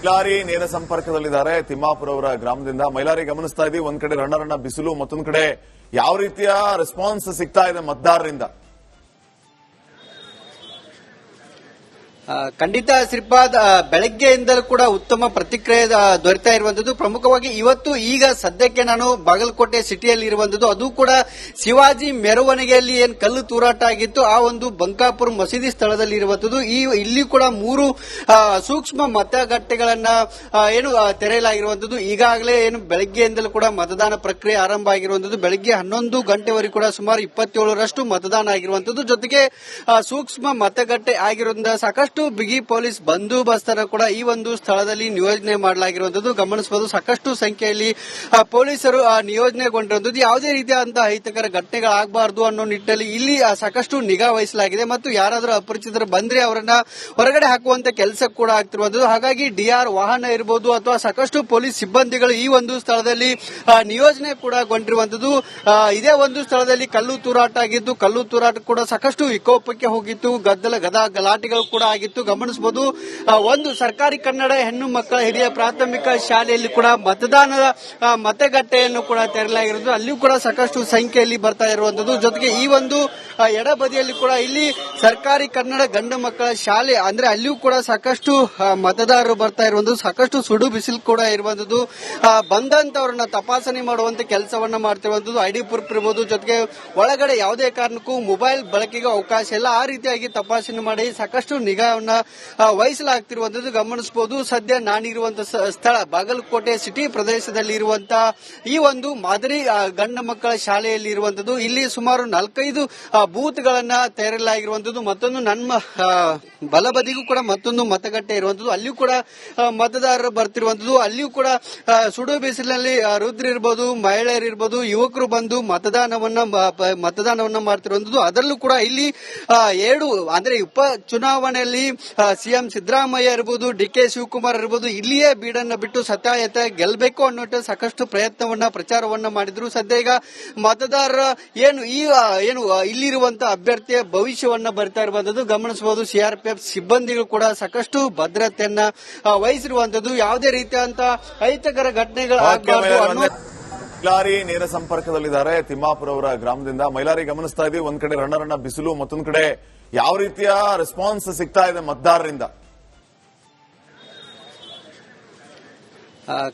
ಮೈಲಾರಿ ನೇರ ಸಂಪರ್ಕದಲ್ಲಿದ್ದಾರೆ. ತಿಮ್ಮಾಪುರ ಅವರ ಗ್ರಾಮದಿಂದ ಮೈಲಾರಿ ಗಮನಿಸ್ತಾ ಇದ್ದೀವಿ. ಒಂದ್ ಕಡೆ ರಣ ಬಿಸಿಲು, ಮತ್ತೊಂದ್ ಕಡೆ ಯಾವ ರೀತಿಯ ರೆಸ್ಪಾನ್ಸ್ ಸಿಗ್ತಾ ಇದೆ ಮತದಾರರಿಂದ? ಖಂಡಿತ ಶ್ರೀಪಾದ್, ಬೆಳಗ್ಗೆಯಿಂದಲೂ ಕೂಡ ಉತ್ತಮ ಪ್ರತಿಕ್ರಿಯೆ ದೊರೆತಾ ಇರುವಂತದ್ದು. ಪ್ರಮುಖವಾಗಿ ಇವತ್ತು ಈಗ ಸದ್ಯಕ್ಕೆ ನಾನು ಬಾಗಲಕೋಟೆ ಸಿಟಿಯಲ್ಲಿ ಇರುವಂತದ್ದು. ಅದು ಕೂಡ ಶಿವಾಜಿ ಮೆರವಣಿಗೆಯಲ್ಲಿ ಏನ್ ಕಲ್ಲು ತೂರಾಟ ಆಗಿತ್ತು ಆ ಒಂದು ಬಂಕಾಪುರ ಮಸೀದಿ ಸ್ಥಳದಲ್ಲಿ ಇರುವಂತದ್ದು. ಇಲ್ಲಿ ಕೂಡ 3 ಸೂಕ್ಷ್ಮ ಮತಗಟ್ಟೆಗಳನ್ನ ತೆರೆಯಲಾಗಿರುವಂತದ್ದು. ಈಗಾಗಲೇ ಬೆಳಗ್ಗೆಯಿಂದಲೂ ಕೂಡ ಮತದಾನ ಪ್ರಕ್ರಿಯೆ ಆರಂಭ ಆಗಿರುವಂತದ್ದು. ಬೆಳಗ್ಗೆ 11 ಗಂಟೆವರೆಗೂ ಕೂಡ ಸುಮಾರು 27ರಷ್ಟು ಮತದಾನ ಆಗಿರುವಂತದ್ದು. ಜೊತೆಗೆ ಸೂಕ್ಷ್ಮ ಮತಗಟ್ಟೆ ಆಗಿರೋದ್ರಿಂದ ಸಾಕಷ್ಟು ಬಿಗಿ ಪೊಲೀಸ್ ಬಂದೋಬಸ್ತ್ ಕೂಡ ಈ ಒಂದು ಸ್ಥಳದಲ್ಲಿ ನಿಯೋಜನೆ ಮಾಡಲಾಗಿರುವಂತದ್ದು ಗಮನಿಸಬಹುದು. ಸಾಕಷ್ಟು ಸಂಖ್ಯೆಯಲ್ಲಿ ಪೊಲೀಸರು ನಿಯೋಜನೆಗೊಂಡಿರುವಂತದ್ದು. ಯಾವುದೇ ರೀತಿಯಾದಂತಹ ಅಹಿತಕರ ಘಟನೆಗಳಾಗಬಾರದು ಅನ್ನೋ ನಿಟ್ಟಿನಲ್ಲಿ ಇಲ್ಲಿ ಸಾಕಷ್ಟು ನಿಗಾ ವಹಿಸಲಾಗಿದೆ ಮತ್ತು ಯಾರಾದರೂ ಅಪರಿಚಿತರು ಬಂದ್ರೆ ಅವರನ್ನ ಹೊರಗಡೆ ಹಾಕುವಂತ ಕೆಲಸ ಕೂಡ ಆಗ್ತಿರುವಂತದ್ದು. ಹಾಗಾಗಿ ಡಿಆರ್ ವಾಹನ ಇರಬಹುದು ಅಥವಾ ಸಾಕಷ್ಟು ಪೊಲೀಸ್ ಸಿಬ್ಬಂದಿಗಳು ಈ ಒಂದು ಸ್ಥಳದಲ್ಲಿ ನಿಯೋಜನೆ ಕೂಡ ಗೊಂಡಿರುವಂತದ್ದು. ಇದೇ ಒಂದು ಸ್ಥಳದಲ್ಲಿ ಕಲ್ಲು ತೂರಾಟ ಆಗಿದ್ದು, ಕಲ್ಲು ತೂರಾಟ ಕೂಡ ಸಾಕಷ್ಟು ವಿಕೋಪಕ್ಕೆ ಹೋಗಿತ್ತು. ಗಲಾಟೆಗಳು ಕೂಡ ಆಗಿತ್ತು ಗಮನಿಸಬಹುದು. ಒಂದು ಸರ್ಕಾರಿ ಕನ್ನಡ ಹೆಣ್ಣು ಮಕ್ಕಳ ಹಿರಿಯ ಪ್ರಾಥಮಿಕ ಶಾಲೆಯಲ್ಲಿ ಕೂಡ ಮತಗಟ್ಟೆಯನ್ನು ಕೂಡ ತೆರಲಾಗಿರುವುದು. ಅಲ್ಲಿಯೂ ಕೂಡ ಸಾಕಷ್ಟು ಸಂಖ್ಯೆಯಲ್ಲಿ ಬರ್ತಾ ಇರುವಂತದ್ದು. ಜೊತೆಗೆ ಈ ಒಂದು ಎಡಬದಿಯಲ್ಲಿ ಕೂಡ ಇಲ್ಲಿ ಸರ್ಕಾರಿ ಕನ್ನಡ ಗಂಡು ಮಕ್ಕಳ ಶಾಲೆ ಅಂದ್ರೆ ಅಲ್ಲಿಯೂ ಕೂಡ ಸಾಕಷ್ಟು ಮತದಾರರು ಬರ್ತಾ ಇರುವಂತದ್ದು. ಸಾಕಷ್ಟು ಸುಡು ಬಿಸಿಲು ಕೂಡ ಇರುವಂತದ್ದು. ಬಂದಂತವರನ್ನ ತಪಾಸಣೆ ಮಾಡುವಂತ ಕೆಲಸವನ್ನ ಮಾಡ್ತಿರುವಂತದ್ದು. ಐಡಿ ಪ್ರೂಫ್ ಇರಬಹುದು. ಜೊತೆಗೆ ಒಳಗಡೆ ಯಾವುದೇ ಕಾರಣಕ್ಕೂ ಮೊಬೈಲ್ ಬಳಕೆಗೆ ಅವಕಾಶ ಇಲ್ಲ. ಆ ರೀತಿಯಾಗಿ ತಪಾಸಣೆ ಮಾಡಿ ಸಾಕಷ್ಟು ನಿಗಾವನ್ನ ವಹಿಸಲಾಗ್ತಿರುವಂತದ್ದು ಗಮನಿಸಬಹುದು. ಸದ್ಯ ನಾನಿರುವಂತಹ ಸ್ಥಳ ಬಾಗಲಕೋಟೆ ಸಿಟಿ ಪ್ರದೇಶದಲ್ಲಿ ಇರುವಂತಹ ಈ ಒಂದು ಮಾದರಿ ಗಂಡು ಮಕ್ಕಳ ಶಾಲೆಯಲ್ಲಿ ಇರುವಂತದ್ದು. ಇಲ್ಲಿ ಸುಮಾರು 4-5 ಬೂತ್ ಗಳನ್ನ ತೆರೆಯಲಾಗಿರುವಂತದ್ದು. ಮತ್ತೊಂದು ನನ್ನ ಬಲಬದಿಗೂ ಕೂಡ ಮತ್ತೊಂದು ಮತಗಟ್ಟೆ ಇರುವಂತದ್ದು. ಅಲ್ಲಿಯೂ ಕೂಡ ಮತದಾರರು ಬರ್ತಿರುವಂತದ್ದು. ಅಲ್ಲಿಯೂ ಕೂಡ ಸುಡು ಬಿಸಿಲಿನಲ್ಲಿ ವೃದ್ಧರು ಇರಬಹುದು, ಮಹಿಳೆಯರು ಇರಬಹುದು, ಯುವಕರು ಬಂದು ಮತದಾನವನ್ನ ಮಾಡ್ತಿರುವಂತದ್ದು. ಅದರಲ್ಲೂ ಕೂಡ ಇಲ್ಲಿ 7 ಅಂದ್ರೆ ಉಪ ಚುನಾವಣೆಯಲ್ಲಿ ಸಿಎಂ ಸಿದ್ದರಾಮಯ್ಯ ಇರಬಹುದು, ಡಿಕೆ ಶಿವಕುಮಾರ್ ಇರಬಹುದು, ಇಲ್ಲಿಯೇ ಬೀಡನ್ನ ಬಿಟ್ಟು ಸತ್ಯಾಯತ ಗೆಲ್ಲಬೇಕು ಅನ್ನೋ ಸಾಕಷ್ಟು ಪ್ರಚಾರವನ್ನ ಮಾಡಿದ್ರು. ಸದ್ಯ ಈಗ ಮತದಾರರ ಇಲ್ಲಿರುವಂತಹ ಅಭ್ಯರ್ಥಿಯ ಭವಿಷ್ಯವನ್ನ ಬರ್ತಾ ಇರುವಂತದ್ದು ಗಮನಿಸಬಹುದು. ಸಿಆರ್ಪಿಎಫ್ ಸಿಬ್ಬಂದಿಗಳು ಕೂಡ ಸಾಕಷ್ಟು ಭದ್ರತೆಯನ್ನ ವಹಿಸಿರುವಂತದ್ದು. ಯಾವುದೇ ರೀತಿಯಾದಂತಹ ಅಹಿತಕರ ಘಟನೆಗಳಾಗಬಾರದು. ಮೈಲಾರಿ ನೇರ ಸಂಪರ್ಕದಲ್ಲಿದ್ದಾರೆ. ತಿಮ್ಮಾಪುರ ಅವರ ಗ್ರಾಮದಿಂದ ಮೈಲಾರಿ ಗಮನಿಸ್ತಾ ಇದ್ದೀವಿ. ಒಂದ್ ಕಡೆ ರಣ ಬಿಸಿಲು, ಮತ್ತೊಂದ್ ಕಡೆ ಯಾವ ರೀತಿಯ ರೆಸ್ಪಾನ್ಸ್ ಸಿಗ್ತಾ ಇದೆ ಮತದಾರರಿಂದ?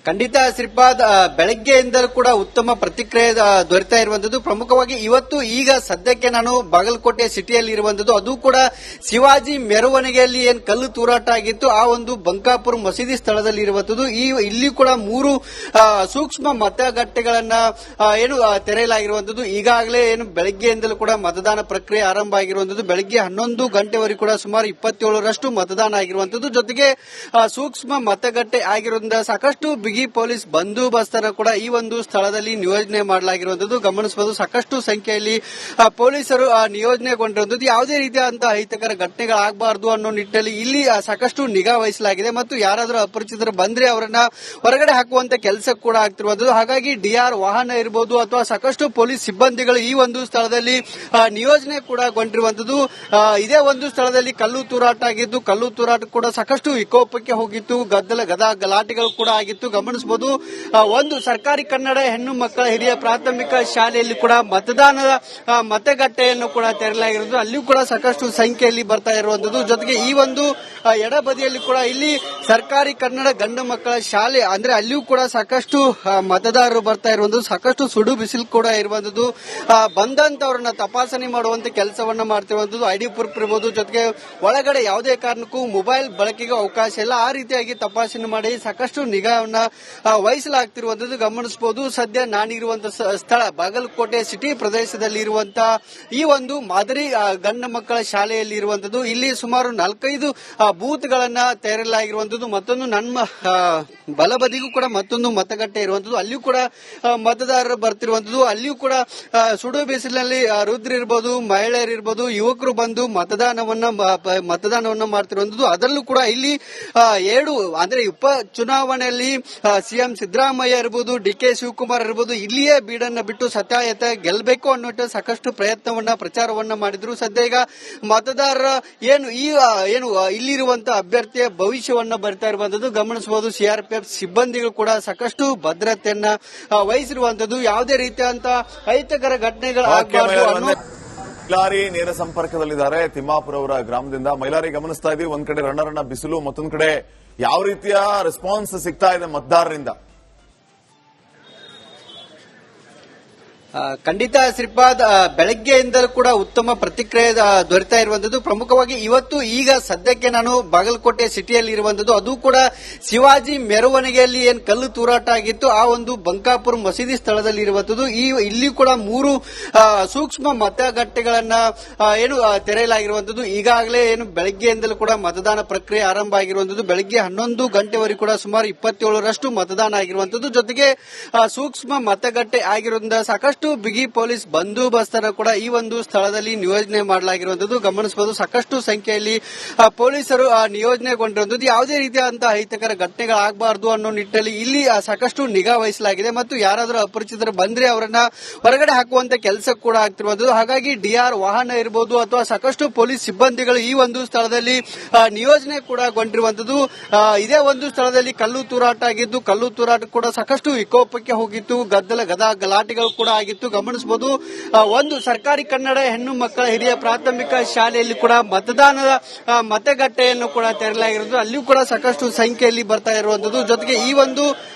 ಖಂಡಿತ ಶ್ರೀಪಾದ್, ಬೆಳಗ್ಗೆಯಿಂದಲೂ ಕೂಡ ಉತ್ತಮ ಪ್ರತಿಕ್ರಿಯೆ ದೊರೆತಾ ಇರುವಂತದ್ದು. ಪ್ರಮುಖವಾಗಿ ಇವತ್ತು ಈಗ ಸದ್ಯಕ್ಕೆ ನಾನು ಬಾಗಲಕೋಟೆ ಸಿಟಿಯಲ್ಲಿ ಇರುವಂತದ್ದು. ಅದು ಕೂಡ ಶಿವಾಜಿ ಮೆರವಣಿಗೆಯಲ್ಲಿ ಏನ್ ಕಲ್ಲು ತೂರಾಟ ಆಗಿತ್ತು ಆ ಒಂದು ಬಂಕಾಪುರ ಮಸೀದಿ ಸ್ಥಳದಲ್ಲಿ ಇರುವಂತದ್ದು. ಇಲ್ಲಿ ಕೂಡ 3 ಸೂಕ್ಷ್ಮ ಮತಗಟ್ಟೆಗಳನ್ನ ತೆರೆಯಲಾಗಿರುವಂತದ್ದು. ಈಗಾಗಲೇ ಬೆಳಗ್ಗೆಯಿಂದಲೂ ಕೂಡ ಮತದಾನ ಪ್ರಕ್ರಿಯೆ ಆರಂಭ ಆಗಿರುವಂತದ್ದು. ಬೆಳಗ್ಗೆ 11 ಗಂಟೆವರೆಗೂ ಕೂಡ ಸುಮಾರು 27ರಷ್ಟು ಮತದಾನ ಆಗಿರುವಂತದ್ದು. ಜೊತೆಗೆ ಸೂಕ್ಷ್ಮ ಮತಗಟ್ಟೆ ಆಗಿರೋದ್ರಿಂದ ಸಾಕಷ್ಟು ಬಿಗಿ ಪೊಲೀಸ್ ಬಂದೋಬಸ್ತ್ ಕೂಡ ಈ ಒಂದು ಸ್ಥಳದಲ್ಲಿ ನಿಯೋಜನೆ ಮಾಡಲಾಗಿರುವಂತದ್ದು ಗಮನಿಸಬಹುದು. ಸಾಕಷ್ಟು ಸಂಖ್ಯೆಯಲ್ಲಿ ಪೊಲೀಸರು ನಿಯೋಜನೆಗೊಂಡಿರುವಂತದ್ದು. ಯಾವುದೇ ರೀತಿಯಾದಂತಹ ಅಹಿತಕರ ಘಟನೆಗಳಾಗಬಾರದು ಅನ್ನೋ ನಿಟ್ಟಿನಲ್ಲಿ ಇಲ್ಲಿ ಸಾಕಷ್ಟು ನಿಗಾ ವಹಿಸಲಾಗಿದೆ ಮತ್ತು ಯಾರಾದರೂ ಅಪರಿಚಿತರು ಬಂದ್ರೆ ಅವರನ್ನ ಹೊರಗಡೆ ಹಾಕುವಂತ ಕೆಲಸ ಕೂಡ ಆಗ್ತಿರುವಂತದ್ದು. ಹಾಗಾಗಿ ಡಿಆರ್ ವಾಹನ ಇರಬಹುದು ಅಥವಾ ಸಾಕಷ್ಟು ಪೊಲೀಸ್ ಸಿಬ್ಬಂದಿಗಳು ಈ ಒಂದು ಸ್ಥಳದಲ್ಲಿ ನಿಯೋಜನೆ ಕೂಡ ಗೊಂಡಿರುವಂತದ್ದು. ಇದೇ ಒಂದು ಸ್ಥಳದಲ್ಲಿ ಕಲ್ಲು ತೂರಾಟ ಆಗಿದ್ದು, ಕಲ್ಲು ತೂರಾಟ ಕೂಡ ಸಾಕಷ್ಟು ವಿಕೋಪಕ್ಕೆ ಹೋಗಿತ್ತು. ಗಲಾಟೆಗಳು ಕೂಡ ಆಗಿತ್ತು ಗಮನಿಸಬಹುದು. ಒಂದು ಸರ್ಕಾರಿ ಕನ್ನಡ ಹೆಣ್ಣು ಮಕ್ಕಳ ಹಿರಿಯ ಪ್ರಾಥಮಿಕ ಶಾಲೆಯಲ್ಲಿ ಕೂಡ ಮತಗಟ್ಟೆಯನ್ನು ಕೂಡ ತೆರಲಾಗಿರುವುದು. ಅಲ್ಲಿಯೂ ಕೂಡ ಸಾಕಷ್ಟು ಸಂಖ್ಯೆಯಲ್ಲಿ ಬರ್ತಾ ಇರುವಂತದ್ದು. ಜೊತೆಗೆ ಈ ಒಂದು ಎಡಬದಿಯಲ್ಲಿ ಕೂಡ ಇಲ್ಲಿ ಸರ್ಕಾರಿ ಕನ್ನಡ ಗಂಡು ಮಕ್ಕಳ ಶಾಲೆ ಅಂದ್ರೆ ಅಲ್ಲಿಯೂ ಕೂಡ ಸಾಕಷ್ಟು ಮತದಾರರು ಬರ್ತಾ ಇರುವಂತದ್ದು. ಸಾಕಷ್ಟು ಸುಡು ಬಿಸಿಲು ಕೂಡ ಇರುವಂತದ್ದು. ಬಂದಂತವರನ್ನ ತಪಾಸಣೆ ಮಾಡುವಂತ ಕೆಲಸವನ್ನ ಮಾಡ್ತಿರುವಂತದ್ದು. ಐಡಿ ಪ್ರೂಫ್ ಇರಬಹುದು. ಜೊತೆಗೆ ಒಳಗಡೆ ಯಾವುದೇ ಕಾರಣಕ್ಕೂ ಮೊಬೈಲ್ ಬಳಕೆಗೆ ಅವಕಾಶ ಇಲ್ಲ. ಆ ರೀತಿಯಾಗಿ ತಪಾಸಣೆ ಮಾಡಿ ಸಾಕಷ್ಟು ನಿಗಾವನ್ನ ವಹಿಸಲಾಗ್ತಿರುವಂತದ್ದು ಗಮನಿಸಬಹುದು. ಸದ್ಯ ನಾನಿರುವಂತಹ ಸ್ಥಳ ಬಾಗಲಕೋಟೆ ಸಿಟಿ ಪ್ರದೇಶದಲ್ಲಿ ಇರುವಂತಹ ಈ ಒಂದು ಮಾದರಿ ಗಂಡು ಮಕ್ಕಳ ಶಾಲೆಯಲ್ಲಿ ಇರುವಂತದ್ದು. ಇಲ್ಲಿ ಸುಮಾರು 4-5 ಬೂತ್ ಗಳನ್ನ ತೆರೆಯಲಾಗಿರುವಂತದ್ದು. ಮತ್ತೊಂದು ನನ್ನ ಬಲಬದಿಗೂ ಕೂಡ ಮತ್ತೊಂದು ಮತಗಟ್ಟೆ ಇರುವಂತದ್ದು. ಅಲ್ಲಿಯೂ ಕೂಡ ಮತದಾರರು ಬರ್ತಿರುವಂತದ್ದು. ಅಲ್ಲಿಯೂ ಕೂಡ ಸುಡು ಬಿಸಿಲಿನಲ್ಲಿ ವೃದ್ಧರು ಇರಬಹುದು, ಮಹಿಳೆಯರು ಇರಬಹುದು, ಯುವಕರು ಬಂದು ಮತದಾನವನ್ನ ಮಾಡ್ತಿರುವಂತದ್ದು. ಅದರಲ್ಲೂ ಕೂಡ ಇಲ್ಲಿ 7 ಅಂದ್ರೆ ಉಪ ಚುನಾವಣೆಯಲ್ಲಿ ಸಿಎಂ ಸಿದ್ದರಾಮಯ್ಯ ಇರಬಹುದು, ಡಿಕೆ ಶಿವಕುಮಾರ್ ಇರಬಹುದು, ಇಲ್ಲಿಯೇ ಬೀಡನ್ನ ಬಿಟ್ಟು ಸತ್ಯಾಯತೆ ಗೆಲ್ಲಬೇಕು ಅನ್ನೋ ಸಾಕಷ್ಟು ಪ್ರಯತ್ನವನ್ನ ಪ್ರಚಾರವನ್ನ ಮಾಡಿದ್ರು. ಸದ್ಯ ಈಗ ಮತದಾರರ ಏನು ಇಲ್ಲಿರುವಂತಹ ಅಭ್ಯರ್ಥಿಯ ಭವಿಷ್ಯವನ್ನ ಬರ್ತಾ ಇರುವಂತದ್ದು ಗಮನಿಸಬಹುದು. ಸಿಆರ್ಪಿಎಫ್ ಸಿಬ್ಬಂದಿಗಳು ಕೂಡ ಸಾಕಷ್ಟು ಭದ್ರತೆಯನ್ನ ವಹಿಸಿರುವಂತದ್ದು. ಯಾವುದೇ ರೀತಿಯಂತಹ ಅಹಿತಕರ ಘಟನೆಗಳಾಗಬಾರದು ಅನ್ನೋ ಮೈಲಾರಿ ನೇರ ಸಂಪರ್ಕದಲ್ಲಿದ್ದಾರೆ. ತಿಮ್ಮಾಪುರ ಅವರ ಗ್ರಾಮದಿಂದ ಮೈಲಾರಿ ಗಮನಿಸ್ತಾ ಇದ್ದೀವಿ. ಒಂದ್ ಕಡೆ ರಣ್ಣ ಬಿಸಿಲು, ಮತ್ತೊಂದ್ ಕಡೆ ಯಾವ ರೀತಿಯ ರೆಸ್ಪಾನ್ಸ್ ಸಿಗ್ತಾ ಇದೆ ಮತದಾರರಿಂದ? ಖಂಡಿತ ಶ್ರೀಪಾದ್, ಬೆಳಗ್ಗೆಯಿಂದಲೂ ಕೂಡ ಉತ್ತಮ ಪ್ರತಿಕ್ರಿಯೆ ದೊರೆತಾ ಇರುವಂತದ್ದು. ಪ್ರಮುಖವಾಗಿ ಇವತ್ತು ಈಗ ಸದ್ಯಕ್ಕೆ ನಾನು ಬಾಗಲಕೋಟೆ ಸಿಟಿಯಲ್ಲಿ ಇರುವಂತದ್ದು, ಅದು ಕೂಡ ಶಿವಾಜಿ ಮೆರವಣಿಗೆಯಲ್ಲಿ ಏನ್ ಕಲ್ಲು ತೂರಾಟ ಆಗಿತ್ತು ಆ ಒಂದು ಬಂಕಾಪುರ ಮಸೀದಿ ಸ್ಥಳದಲ್ಲಿ ಇರುವಂತದ್ದು. ಇಲ್ಲಿ ಕೂಡ 3 ಸೂಕ್ಷ್ಮ ಮತಗಟ್ಟೆಗಳನ್ನ ತೆರೆಯಲಾಗಿರುವಂತದ್ದು. ಈಗಾಗಲೇ ಬೆಳಗ್ಗೆಯಿಂದಲೂ ಕೂಡ ಮತದಾನ ಪ್ರಕ್ರಿಯೆ ಆರಂಭ ಆಗಿರುವಂತದ್ದು. ಬೆಳಗ್ಗೆ 11 ಗಂಟೆವರೆಗೂ ಕೂಡ ಸುಮಾರು 27ರಷ್ಟು ಮತದಾನ ಆಗಿರುವಂತದ್ದು. ಜೊತೆಗೆ ಸೂಕ್ಷ್ಮ ಮತಗಟ್ಟೆ ಆಗಿರೋದ್ರಿಂದ ಸಾಕಷ್ಟು ಬಿಗಿ ಪೊಲೀಸ್ ಬಂದೋಬಸ್ತನ್ನು ಕೂಡ ಈ ಒಂದು ಸ್ಥಳದಲ್ಲಿ ನಿಯೋಜನೆ ಮಾಡಲಾಗಿರುವಂತದ್ದು ಗಮನಿಸಬಹುದು. ಸಾಕಷ್ಟು ಸಂಖ್ಯೆಯಲ್ಲಿ ಪೊಲೀಸರು ನಿಯೋಜನೆಗೊಂಡಿರುವಂತದ್ದು. ಯಾವುದೇ ರೀತಿಯಾದಂತಹ ಅಹಿತಕರ ಘಟನೆಗಳಾಗಬಾರದು ಅನ್ನೋ ನಿಟ್ಟಿನಲ್ಲಿ ಇಲ್ಲಿ ಸಾಕಷ್ಟು ನಿಗಾ ವಹಿಸಲಾಗಿದೆ ಮತ್ತು ಯಾರಾದರೂ ಅಪರಿಚಿತರು ಬಂದ್ರೆ ಅವರನ್ನ ಹೊರಗಡೆ ಹಾಕುವಂತ ಕೆಲಸ ಕೂಡ ಆಗ್ತಿರುವಂತದ್ದು. ಹಾಗಾಗಿ ಡಿಆರ್ ವಾಹನ ಇರಬಹುದು ಅಥವಾ ಸಾಕಷ್ಟು ಪೊಲೀಸ್ ಸಿಬ್ಬಂದಿಗಳು ಈ ಒಂದು ಸ್ಥಳದಲ್ಲಿ ನಿಯೋಜನೆ ಕೂಡ ಗೊಂಡಿರುವಂತದ್ದು. ಇದೇ ಒಂದು ಸ್ಥಳದಲ್ಲಿ ಕಲ್ಲು ತೂರಾಟ ಆಗಿದ್ದು, ಕಲ್ಲು ತೂರಾಟ ಕೂಡ ಸಾಕಷ್ಟು ವಿಕೋಪಕ್ಕೆ ಹೋಗಿತ್ತು. ಗಲಾಟೆಗಳು ಕೂಡ ಆಗಿತ್ತು ಗಮನಿಸಬಹುದು. ಒಂದು ಸರ್ಕಾರಿ ಕನ್ನಡ ಹೆಣ್ಣು ಮಕ್ಕಳ ಹಿರಿಯ ಪ್ರಾಥಮಿಕ ಶಾಲೆಯಲ್ಲಿ ಕೂಡ ಮತದಾನದ ಮತಗಟ್ಟೆಯನ್ನು ಕೂಡ ತೆರಲಾಗಿರುವುದು. ಅಲ್ಲಿಯೂ ಕೂಡ ಸಾಕಷ್ಟು ಸಂಖ್ಯೆಯಲ್ಲಿ ಬರ್ತಾ ಇರುವಂತದ್ದು. ಜೊತೆಗೆ ಈ ಒಂದು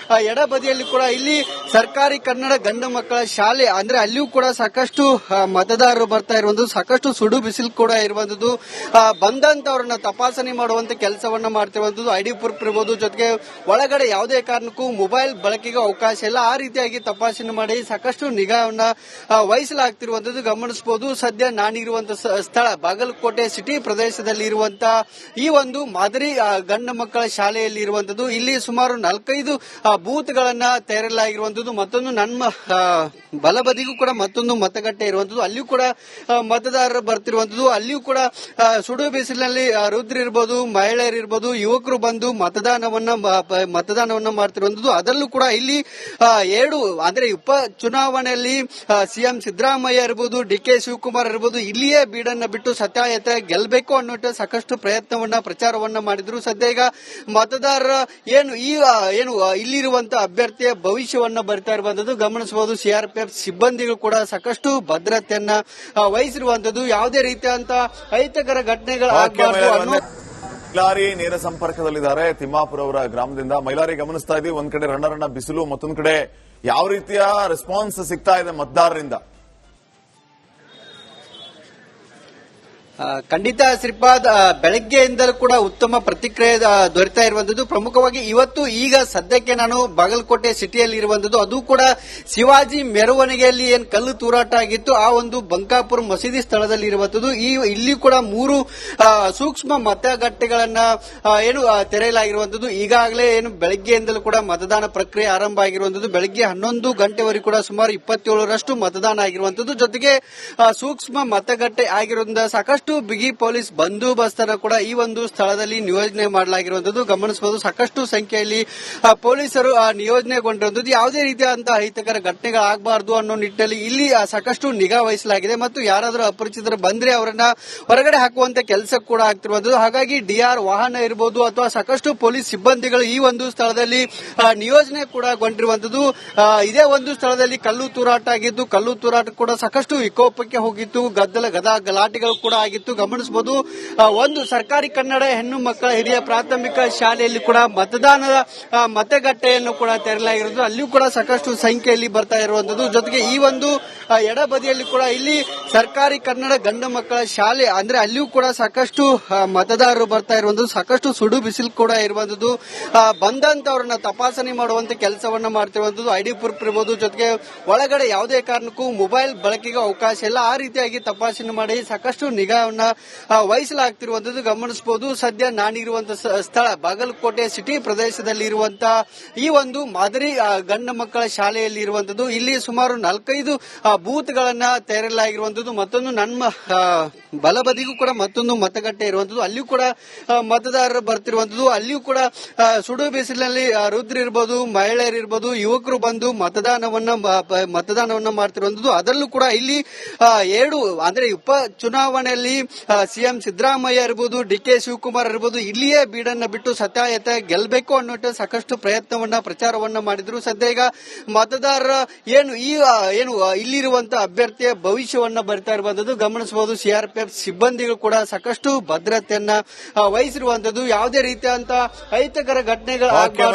ಎಡಬದಿಯಲ್ಲಿ ಕೂಡ ಇಲ್ಲಿ ಸರ್ಕಾರಿ ಕನ್ನಡ ಗಂಡು ಮಕ್ಕಳ ಶಾಲೆ ಅಂದ್ರೆ ಅಲ್ಲಿಯೂ ಕೂಡ ಸಾಕಷ್ಟು ಮತದಾರರು ಬರ್ತಾ ಇರುವಂತದ್ದು. ಸಾಕಷ್ಟು ಸುಡು ಬಿಸಿಲು ಕೂಡ ಇರುವಂತದ್ದು. ಬಂದಂತವರನ್ನ ತಪಾಸಣೆ ಮಾಡುವಂತ ಕೆಲಸವನ್ನ ಮಾಡ್ತಿರುವಂತದ್ದು. ಐಡಿ ಪ್ರೂಫ್ ಇರಬಹುದು. ಜೊತೆಗೆ ಒಳಗಡೆ ಯಾವುದೇ ಕಾರಣಕ್ಕೂ ಮೊಬೈಲ್ ಬಳಕೆಗೆ ಅವಕಾಶ ಇಲ್ಲ. ಆ ರೀತಿಯಾಗಿ ತಪಾಸಣೆ ಮಾಡಿ ಸಾಕಷ್ಟು ನಿಗಾವನ್ನ ವಹಿಸಲಾಗ್ತಿರುವಂತದ್ದು ಗಮನಿಸಬಹುದು. ಸದ್ಯ ನಾನಿರುವಂತಹ ಸ್ಥಳ ಬಾಗಲಕೋಟೆ ಸಿಟಿ ಪ್ರದೇಶದಲ್ಲಿ ಇರುವಂತಹ ಈ ಒಂದು ಮಾದರಿ ಗಂಡು ಮಕ್ಕಳ ಶಾಲೆಯಲ್ಲಿ ಇರುವಂತದ್ದು. ಇಲ್ಲಿ ಸುಮಾರು 4-5 ಬೂತ್ ಗಳನ್ನ ತೆರೆಯಲಾಗಿರುವಂತದ್ದು. ಮತ್ತೊಂದು ನನ್ನ ಬಲಬದಿಗೂ ಕೂಡ ಮತ್ತೊಂದು ಮತಗಟ್ಟೆ ಇರುವಂತದ್ದು. ಅಲ್ಲಿಯೂ ಕೂಡ ಮತದಾರರು ಬರ್ತಿರುವಂತದ್ದು. ಅಲ್ಲಿಯೂ ಕೂಡ ಸುಡು ಬಿಸಿಲಿನಲ್ಲಿ ವೃದ್ಧರು ಇರಬಹುದು, ಮಹಿಳೆಯರು ಇರಬಹುದು, ಯುವಕರು ಬಂದು ಮತದಾನವನ್ನ ಮಾಡ್ತಿರುವಂತದ್ದು. ಅದರಲ್ಲೂ ಕೂಡ ಇಲ್ಲಿ 2 ಅಂದ್ರೆ ಉಪ ಚುನಾವಣೆಯಲ್ಲಿ ಸಿಎಂ ಸಿದ್ದರಾಮಯ್ಯ ಇರಬಹುದು, ಡಿಕೆ ಶಿವಕುಮಾರ್ ಇರಬಹುದು, ಇಲ್ಲಿಯೇ ಬೀಡನ್ನ ಬಿಟ್ಟು ಸತ್ಯಾಯತೆ ಗೆಲ್ಲಬೇಕು ಅನ್ನೋ ಸಾಕಷ್ಟು ಪ್ರಯತ್ನವನ್ನ ಪ್ರಚಾರವನ್ನ ಮಾಡಿದ್ರು. ಸದ್ಯ ಈಗ ಮತದಾರರ ಇಲ್ಲಿರುವಂತಹ ಅಭ್ಯರ್ಥಿಯ ಭವಿಷ್ಯವನ್ನ ಬರ್ತಾ ಇರುವಂತದ್ದು ಗಮನಿಸಬಹುದು. ಸಿಆರ್ಪಿಎಫ್ ಸಿಬ್ಬಂದಿಗಳು ಕೂಡ ಸಾಕಷ್ಟು ಭದ್ರತೆಯನ್ನ ವಹಿಸಿರುವಂತದ್ದು. ಯಾವುದೇ ರೀತಿಯಾದಂತಹ ಅಹಿತಕರ ಘಟನೆಗಳಾಗಬಾರದು ಅನ್ನೋ ಮೈಲಾರಿ ನೇರ ಸಂಪರ್ಕದಲ್ಲಿದ್ದಾರೆ. ತಿಮ್ಮಾಪುರ ಅವರ ಗ್ರಾಮದಿಂದ ಮೈಲಾರಿ ಗಮನಿಸ್ತಾ ಇದ್ದೀವಿ. ಒಂದ್ ಕಡೆ ರಣ್ಣ ಬಿಸಿಲು, ಮತ್ತೊಂದ್ ಕಡೆ ಯಾವ ರೀತಿಯ ರೆಸ್ಪಾನ್ಸ್ ಸಿಗ್ತಾ ಇದೆ ಮತದಾರರಿಂದ? ಖಂಡಿತ ಶ್ರೀಪಾದ್, ಬೆಳಗ್ಗೆಯಿಂದಲೂ ಕೂಡ ಉತ್ತಮ ಪ್ರತಿಕ್ರಿಯೆ ದೊರೆತಾ ಇರುವಂತದ್ದು. ಪ್ರಮುಖವಾಗಿ ಇವತ್ತು ಈಗ ಸದ್ಯಕ್ಕೆ ನಾನು ಬಾಗಲಕೋಟೆ ಸಿಟಿಯಲ್ಲಿ ಇರುವಂತದ್ದು, ಅದು ಕೂಡ ಶಿವಾಜಿ ಮೆರವಣಿಗೆಯಲ್ಲಿ ಏನ್ ಕಲ್ಲು ತೂರಾಟ ಆಗಿತ್ತು ಆ ಒಂದು ಬಂಕಾಪುರ ಮಸೀದಿ ಸ್ಥಳದಲ್ಲಿ ಇರುವಂತದ್ದು. ಇಲ್ಲಿ ಕೂಡ 3 ಸೂಕ್ಷ್ಮ ಮತಗಟ್ಟೆಗಳನ್ನ ತೆರೆಯಲಾಗಿರುವಂತದ್ದು. ಈಗಾಗಲೇ ಬೆಳಗ್ಗೆಯಿಂದಲೂ ಕೂಡ ಮತದಾನ ಪ್ರಕ್ರಿಯೆ ಆರಂಭ ಆಗಿರುವಂತದ್ದು. ಬೆಳಗ್ಗೆ 11 ಗಂಟೆವರೆಗೂ ಕೂಡ ಸುಮಾರು 27ರಷ್ಟು ಮತದಾನ ಆಗಿರುವಂತದ್ದು. ಜೊತೆಗೆ ಸೂಕ್ಷ್ಮ ಮತಗಟ್ಟೆ ಆಗಿರೋದ್ರಿಂದ ಸಾಕಷ್ಟು ಬಿಗಿ ಪೊಲೀಸ್ ಬಂದೋಬಸ್ತನ್ನು ಕೂಡ ಈ ಒಂದು ಸ್ಥಳದಲ್ಲಿ ನಿಯೋಜನೆ ಮಾಡಲಾಗಿರುವಂತದ್ದು ಗಮನಿಸಬಹುದು. ಸಾಕಷ್ಟು ಸಂಖ್ಯೆಯಲ್ಲಿ ಪೊಲೀಸರು ನಿಯೋಜನೆಗೊಂಡಿರುವಂತದ್ದು. ಯಾವುದೇ ರೀತಿಯಾದಂತಹ ಅಹಿತಕರ ಘಟನೆಗಳಾಗಬಾರದು ಅನ್ನೋ ನಿಟ್ಟಿನಲ್ಲಿ ಇಲ್ಲಿ ಸಾಕಷ್ಟು ನಿಗಾ ವಹಿಸಲಾಗಿದೆ ಮತ್ತು ಯಾರಾದರೂ ಅಪರಿಚಿತರು ಬಂದ್ರೆ ಅವರನ್ನ ಹೊರಗಡೆ ಹಾಕುವಂತ ಕೆಲಸ ಕೂಡ ಆಗ್ತಿರುವಂತದ್ದು. ಹಾಗಾಗಿ ಡಿಆರ್ ವಾಹನ ಇರಬಹುದು ಅಥವಾ ಸಾಕಷ್ಟು ಪೊಲೀಸ್ ಸಿಬ್ಬಂದಿಗಳು ಈ ಒಂದು ಸ್ಥಳದಲ್ಲಿ ನಿಯೋಜನೆ ಕೂಡ ಗೊಂಡಿರುವಂತದ್ದು. ಇದೇ ಒಂದು ಸ್ಥಳದಲ್ಲಿ ಕಲ್ಲು ತೂರಾಟ ಆಗಿದ್ದು, ಕಲ್ಲು ತೂರಾಟ ಕೂಡ ಸಾಕಷ್ಟು ವಿಕೋಪಕ್ಕೆ ಹೋಗಿತ್ತು. ಗಲಾಟೆಗಳು ಕೂಡ ಆಗಿತ್ತು ಗಮನಿಸಬಹುದು. ಒಂದು ಸರ್ಕಾರಿ ಕನ್ನಡ ಹೆಣ್ಣು ಮಕ್ಕಳ ಹಿರಿಯ ಪ್ರಾಥಮಿಕ ಶಾಲೆಯಲ್ಲಿ ಕೂಡ ಮತದಾನದ ಮತಗಟ್ಟೆಯನ್ನು ಕೂಡ ತೆರಲಾಗಿರುವುದು. ಅಲ್ಲಿಯೂ ಕೂಡ ಸಾಕಷ್ಟು ಸಂಖ್ಯೆಯಲ್ಲಿ ಬರ್ತಾ ಇರುವಂತದ್ದು. ಜೊತೆಗೆ ಈ ಒಂದು ಎಡಬದಿಯಲ್ಲಿ ಕೂಡ ಇಲ್ಲಿ ಸರ್ಕಾರಿ ಕನ್ನಡ ಗಂಡು ಮಕ್ಕಳ ಶಾಲೆ ಅಂದ್ರೆ ಅಲ್ಲಿಯೂ ಕೂಡ ಸಾಕಷ್ಟು ಮತದಾರರು ಬರ್ತಾ ಇರುವಂತದ್ದು. ಸಾಕಷ್ಟು ಸುಡು ಬಿಸಿಲು ಕೂಡ ಇರುವಂತದ್ದು. ಬಂದಂತವರನ್ನ ತಪಾಸಣೆ ಮಾಡುವಂತ ಕೆಲಸವನ್ನ ಮಾಡ್ತಿರುವಂತದ್ದು. ಐಡಿ ಪ್ರೂಫ್ ಇರಬಹುದು. ಜೊತೆಗೆ ಒಳಗಡೆ ಯಾವುದೇ ಕಾರಣಕ್ಕೂ ಮೊಬೈಲ್ ಬಳಕೆಗೆ ಅವಕಾಶ ಇಲ್ಲ. ಆ ರೀತಿಯಾಗಿ ತಪಾಸಣೆ ಮಾಡಿ ಸಾಕಷ್ಟು ನಿಗಾ ಭದ್ರತಾವನ್ನ ವಹಿಸಲಾಗ್ತಿರುವಂತದ್ದು ಗಮನಿಸಬಹುದು. ಸದ್ಯ ನಾನಿರುವಂತಹ ಸ್ಥಳ ಬಾಗಲಕೋಟೆ ಸಿಟಿ ಪ್ರದೇಶದಲ್ಲಿ ಇರುವಂತಹ ಈ ಒಂದು ಮಾದರಿ ಗಂಡು ಮಕ್ಕಳ ಶಾಲೆಯಲ್ಲಿ ಇರುವಂತದ್ದು. ಇಲ್ಲಿ ಸುಮಾರು 4-5 ಬೂತ್ ಗಳನ್ನ ತೆರೆಯಲಾಗಿರುವಂತದ್ದು. ಮತ್ತೊಂದು ನಮ್ಮ ಬಲಬದಿಗೂ ಕೂಡ ಮತ್ತೊಂದು ಮತಗಟ್ಟೆ ಇರುವಂತದ್ದು. ಅಲ್ಲಿಯೂ ಕೂಡ ಮತದಾರರು ಬರ್ತಿರುವಂತದ್ದು. ಅಲ್ಲಿಯೂ ಕೂಡ ಸುಡು ಬಿಸಿಲಿನಲ್ಲಿ ವೃದ್ಧರು ಇರ್ಬೋದು, ಮಹಿಳೆಯರು ಇರ್ಬೋದು, ಯುವಕರು ಬಂದು ಮತದಾನವನ್ನ ಮಾಡ್ತಿರುವಂತದ್ದು. ಅದರಲ್ಲೂ ಕೂಡ ಇಲ್ಲಿ 2 ಅಂದ್ರೆ ಉಪ ಚುನಾವಣೆಯಲ್ಲಿ ಸಿಎಂ ಸಿದ್ದರಾಮಯ್ಯ ಇರ್ಬೋದು, ಡಿ.ಕೆ. ಶಿವಕುಮಾರ್ ಇರ್ಬೋದು, ಇಲ್ಲಿಯೇ ಬೀಡನ್ನ ಬಿಟ್ಟು ಸತ್ಯಾಯತ ಗೆಲ್ಲಬೇಕು ಅನ್ನೋ ಸಾಕಷ್ಟು ಪ್ರಚಾರವನ್ನ ಮಾಡಿದ್ರು. ಸದ್ಯ ಈಗ ಮತದಾರರ ಏನು ಇಲ್ಲಿರುವಂತಹ ಅಭ್ಯರ್ಥಿಯ ಭವಿಷ್ಯವನ್ನ ಬರ್ತಾ ಇರುವಂತದ್ದು ಗಮನಿಸಬಹುದು. ಸಿಆರ್ಪಿಎಫ್ ಸಿಬ್ಬಂದಿಗಳು ಕೂಡ ಸಾಕಷ್ಟು ಭದ್ರತೆಯನ್ನ ವಹಿಸಿರುವಂತದ್ದು. ಯಾವುದೇ ರೀತಿಯಂತ ಅಹಿತಕರ ಘಟನೆಗಳು